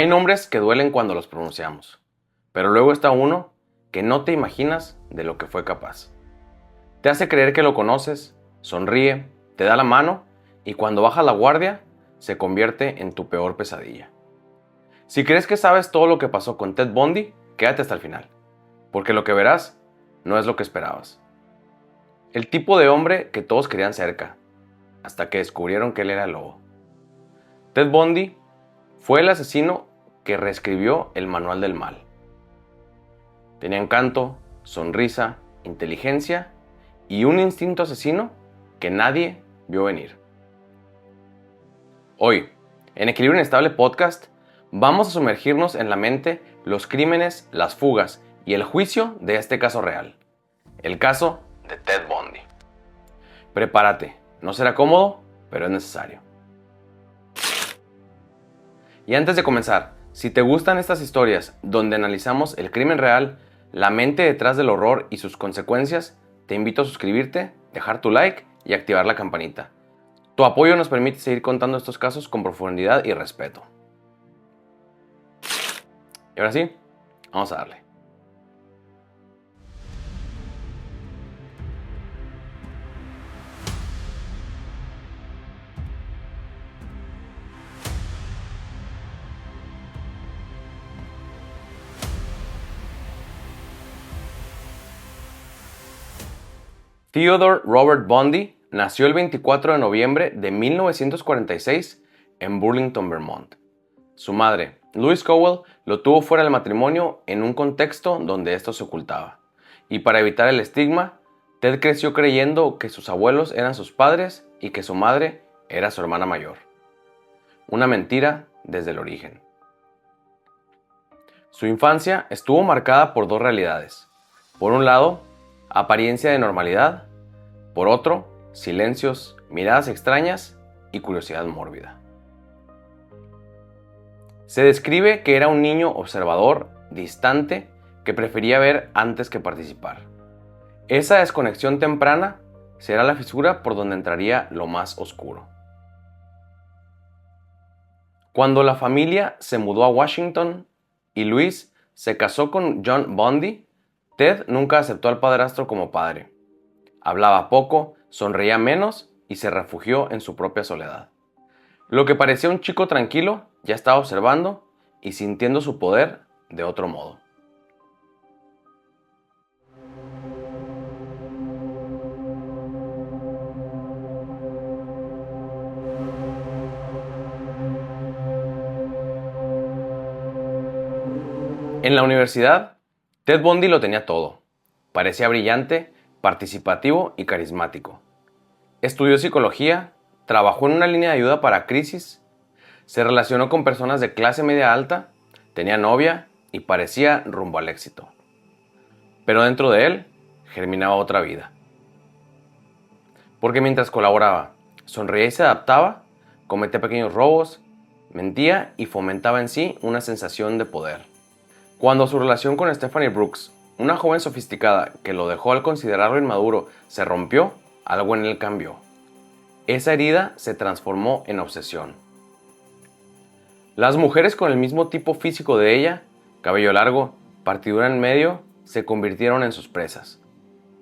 Hay nombres que duelen cuando los pronunciamos, pero luego está uno que no te imaginas de lo que fue capaz. Te hace creer que lo conoces, sonríe, te da la mano y cuando baja la guardia se convierte en tu peor pesadilla. Si crees que sabes todo lo que pasó con Ted Bundy, quédate hasta el final, porque lo que verás no es lo que esperabas. El tipo de hombre que todos querían cerca, hasta que descubrieron que él era el lobo. Ted Bundy fue el asesino que reescribió el manual del mal. Tenía encanto, sonrisa, inteligencia y un instinto asesino que nadie vio venir. Hoy, en Equilibrio Inestable Podcast, vamos a sumergirnos en la mente, los crímenes, las fugas y el juicio de este caso real. El caso de Ted Bundy. Prepárate, no será cómodo, pero es necesario. Y antes de comenzar, si te gustan estas historias donde analizamos el crimen real, la mente detrás del horror y sus consecuencias, te invito a suscribirte, dejar tu like y activar la campanita. Tu apoyo nos permite seguir contando estos casos con profundidad y respeto. Y ahora sí, vamos a darle. Theodore Robert Bundy nació el 24 de noviembre de 1946 en Burlington, Vermont. Su madre, Louise Cowell, lo tuvo fuera del matrimonio en un contexto donde esto se ocultaba. Y para evitar el estigma, Ted creció creyendo que sus abuelos eran sus padres y que su madre era su hermana mayor. Una mentira desde el origen. Su infancia estuvo marcada por dos realidades. Por un lado, apariencia de normalidad, por otro, silencios, miradas extrañas y curiosidad mórbida. Se describe que era un niño observador, distante, que prefería ver antes que participar. Esa desconexión temprana será la fisura por donde entraría lo más oscuro. Cuando la familia se mudó a Washington y Louise se casó con John Bundy, Ted nunca aceptó al padrastro como padre. Hablaba poco, sonreía menos y se refugió en su propia soledad. Lo que parecía un chico tranquilo ya estaba observando y sintiendo su poder de otro modo. En la universidad, Ted Bundy lo tenía todo. Parecía brillante, participativo y carismático. Estudió psicología, trabajó en una línea de ayuda para crisis, se relacionó con personas de clase media alta, tenía novia y parecía rumbo al éxito. Pero dentro de él germinaba otra vida. Porque mientras colaboraba, sonreía y se adaptaba, cometía pequeños robos, mentía y fomentaba en sí una sensación de poder. Cuando su relación con Stephanie Brooks, una joven sofisticada que lo dejó al considerarlo inmaduro, se rompió, algo en él cambió. Esa herida se transformó en obsesión. Las mujeres con el mismo tipo físico de ella, cabello largo, partidura en medio, se convirtieron en sus presas.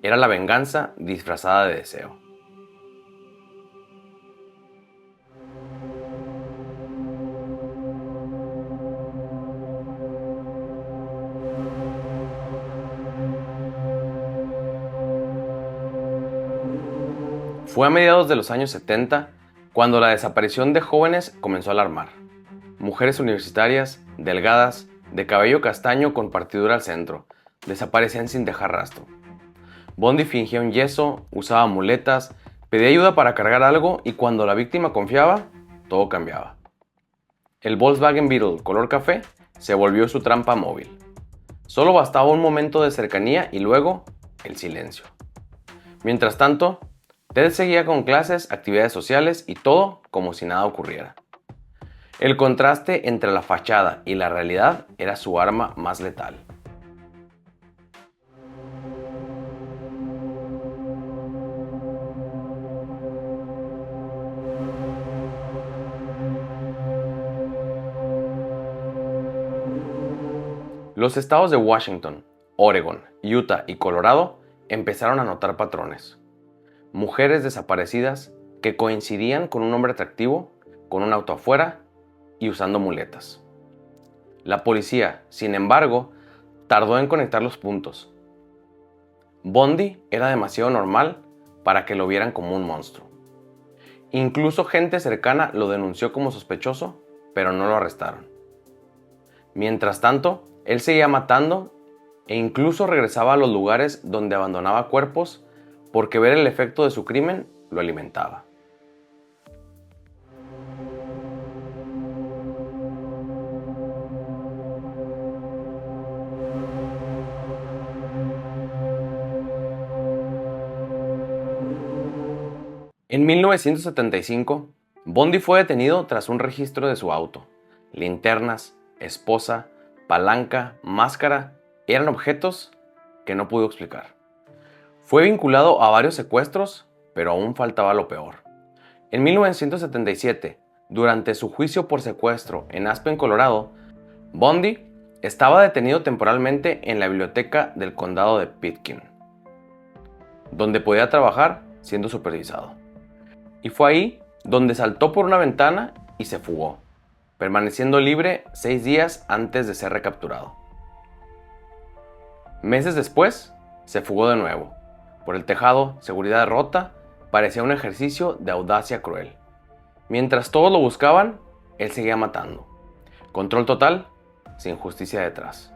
Era la venganza disfrazada de deseo. Fue a mediados de los años 70 cuando la desaparición de jóvenes comenzó a alarmar. Mujeres universitarias, delgadas, de cabello castaño con partidura al centro, desaparecían sin dejar rastro. Bundy fingía un yeso, usaba muletas, pedía ayuda para cargar algo y cuando la víctima confiaba, todo cambiaba. El Volkswagen Beetle color café se volvió su trampa móvil. Solo bastaba un momento de cercanía y luego el silencio. Mientras tanto, Ted seguía con clases, actividades sociales y todo como si nada ocurriera. El contraste entre la fachada y la realidad era su arma más letal. Los estados de Washington, Oregon, Utah y Colorado empezaron a notar patrones. Mujeres desaparecidas que coincidían con un hombre atractivo, con un auto afuera y usando muletas. La policía, sin embargo, tardó en conectar los puntos. Bundy era demasiado normal para que lo vieran como un monstruo. Incluso gente cercana lo denunció como sospechoso, pero no lo arrestaron. Mientras tanto, él seguía matando e incluso regresaba a los lugares donde abandonaba cuerpos porque ver el efecto de su crimen lo alimentaba. En 1975, Bundy fue detenido tras un registro de su auto. Linternas, esposa, palanca, máscara, eran objetos que no pudo explicar. Fue vinculado a varios secuestros, pero aún faltaba lo peor. En 1977, durante su juicio por secuestro en Aspen, Colorado, Bundy estaba detenido temporalmente en la biblioteca del condado de Pitkin, donde podía trabajar siendo supervisado. Y fue ahí donde saltó por una ventana y se fugó, permaneciendo libre 6 días antes de ser recapturado. Meses después, se fugó de nuevo. Por el tejado, seguridad rota, parecía un ejercicio de audacia cruel. Mientras todos lo buscaban, él seguía matando. Control total, sin justicia detrás.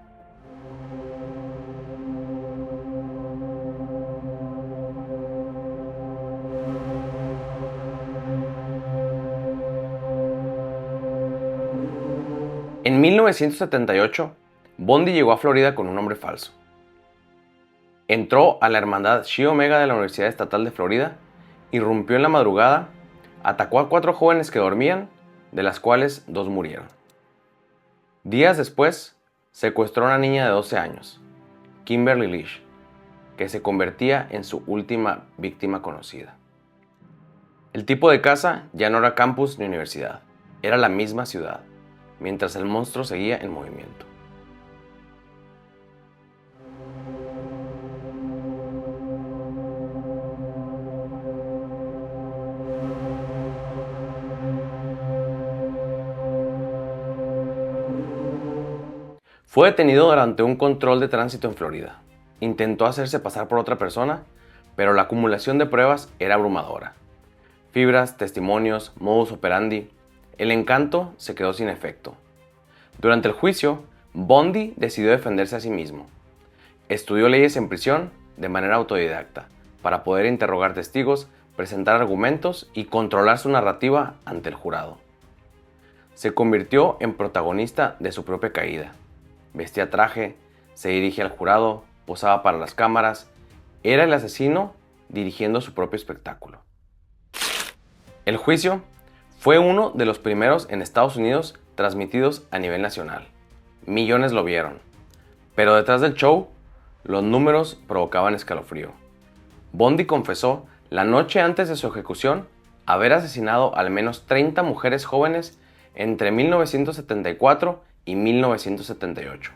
En 1978, Bundy llegó a Florida con un nombre falso. Entró a la hermandad Chi Omega de la Universidad Estatal de Florida, irrumpió en la madrugada, atacó a 4 jóvenes que dormían, de las cuales 2 murieron. Días después, secuestró a una niña de 12 años, Kimberly Leach, que se convertía en su última víctima conocida. El tipo de casa ya no era campus ni universidad, era la misma ciudad, mientras el monstruo seguía en movimiento. Fue detenido durante un control de tránsito en Florida. Intentó hacerse pasar por otra persona, pero la acumulación de pruebas era abrumadora. Fibras, testimonios, modus operandi. El encanto se quedó sin efecto. Durante el juicio, Bundy decidió defenderse a sí mismo. Estudió leyes en prisión de manera autodidacta para poder interrogar testigos, presentar argumentos y controlar su narrativa ante el jurado. Se convirtió en protagonista de su propia caída. Vestía traje, se dirige al jurado, posaba para las cámaras. Era el asesino dirigiendo su propio espectáculo. El juicio fue uno de los primeros en Estados Unidos transmitidos a nivel nacional. Millones lo vieron. Pero detrás del show, los números provocaban escalofrío. Bundy confesó la noche antes de su ejecución haber asesinado al menos 30 mujeres jóvenes entre 1974 y 1978.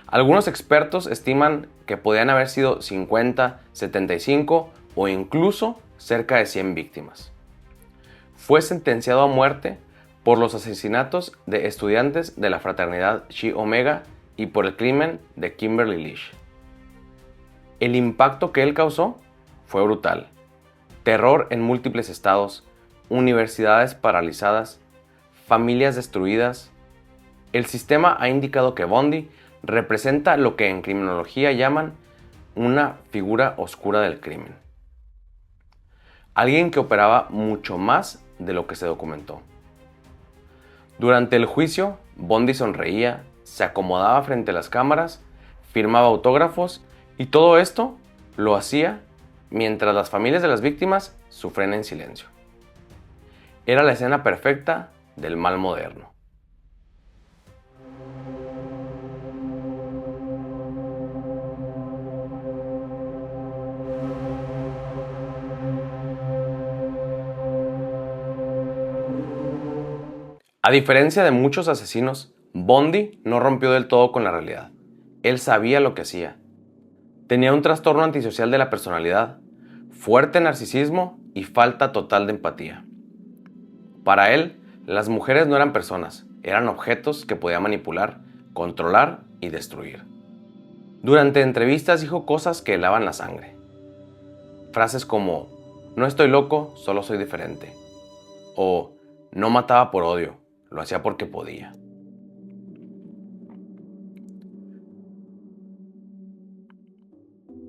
Algunos expertos estiman que podían haber sido 50, 75 o incluso cerca de 100 víctimas. Fue sentenciado a muerte por los asesinatos de estudiantes de la fraternidad Chi Omega y por el crimen de Kimberly Leach. El impacto que él causó fue brutal. Terror en múltiples estados, universidades paralizadas, familias destruidas. El sistema ha indicado que Bundy representa lo que en criminología llaman una figura oscura del crimen. Alguien que operaba mucho más de lo que se documentó. Durante el juicio, Bundy sonreía, se acomodaba frente a las cámaras, firmaba autógrafos y todo esto lo hacía mientras las familias de las víctimas sufrían en silencio. Era la escena perfecta del mal moderno. A diferencia de muchos asesinos, Bundy no rompió del todo con la realidad. Él sabía lo que hacía. Tenía un trastorno antisocial de la personalidad, fuerte narcisismo y falta total de empatía. Para él, las mujeres no eran personas, eran objetos que podía manipular, controlar y destruir. Durante entrevistas dijo cosas que helaban la sangre. Frases como, no estoy loco, solo soy diferente. O, no mataba por odio, lo hacía porque podía.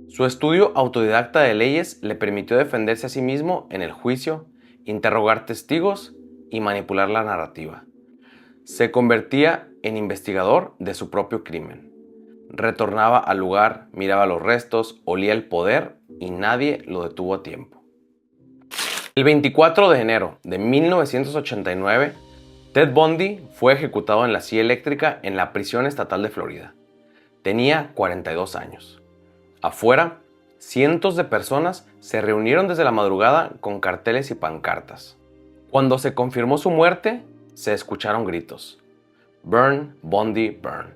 Su estudio autodidacta de leyes le permitió defenderse a sí mismo en el juicio, interrogar testigos y manipular la narrativa. Se convertía en investigador de su propio crimen. Retornaba al lugar, miraba los restos, olía el poder y nadie lo detuvo a tiempo. El 24 de enero de 1989, Ted Bundy fue ejecutado en la silla eléctrica en la prisión estatal de Florida. Tenía 42 años. Afuera, cientos de personas se reunieron desde la madrugada con carteles y pancartas. Cuando se confirmó su muerte, se escucharon gritos. Burn, Bundy, burn.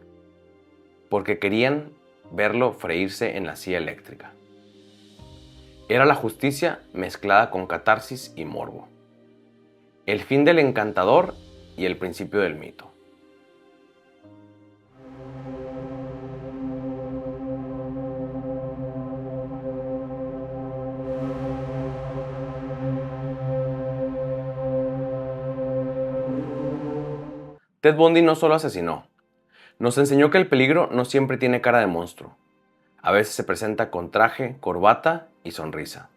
Porque querían verlo freírse en la silla eléctrica. Era la justicia mezclada con catarsis y morbo. El fin del encantador y el principio del mito. Ted Bundy no solo asesinó, nos enseñó que el peligro no siempre tiene cara de monstruo. A veces se presenta con traje, corbata y sonrisa.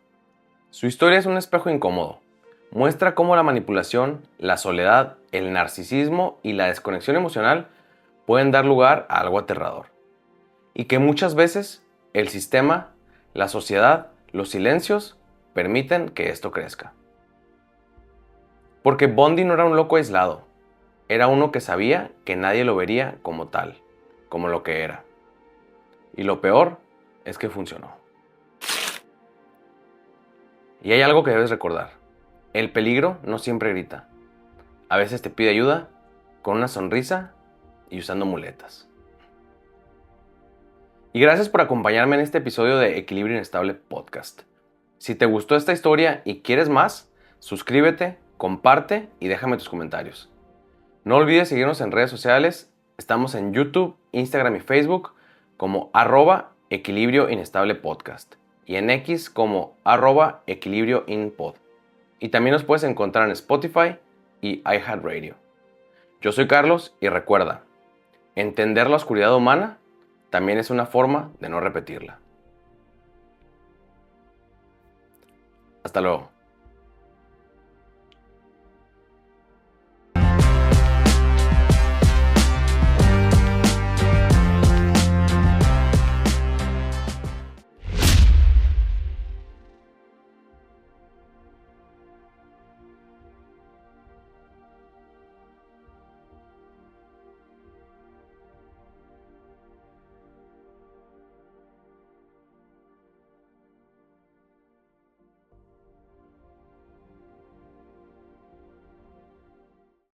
Su historia es un espejo incómodo. Muestra cómo la manipulación, la soledad, el narcisismo y la desconexión emocional pueden dar lugar a algo aterrador. Y que muchas veces el sistema, la sociedad, los silencios permiten que esto crezca. Porque Bundy no era un loco aislado. Era uno que sabía que nadie lo vería como tal, como lo que era. Y lo peor es que funcionó. Y hay algo que debes recordar. El peligro no siempre grita. A veces te pide ayuda con una sonrisa y usando muletas. Y gracias por acompañarme en este episodio de Equilibrio Inestable Podcast. Si te gustó esta historia y quieres más, suscríbete, comparte y déjame tus comentarios. No olvides seguirnos en redes sociales. Estamos en YouTube, Instagram y Facebook como @Equilibrio Inestable Podcast y en X como @Equilibrio Inpod. Y también nos puedes encontrar en Spotify y iHeartRadio. Yo soy Carlos y recuerda, entender la oscuridad humana también es una forma de no repetirla. Hasta luego.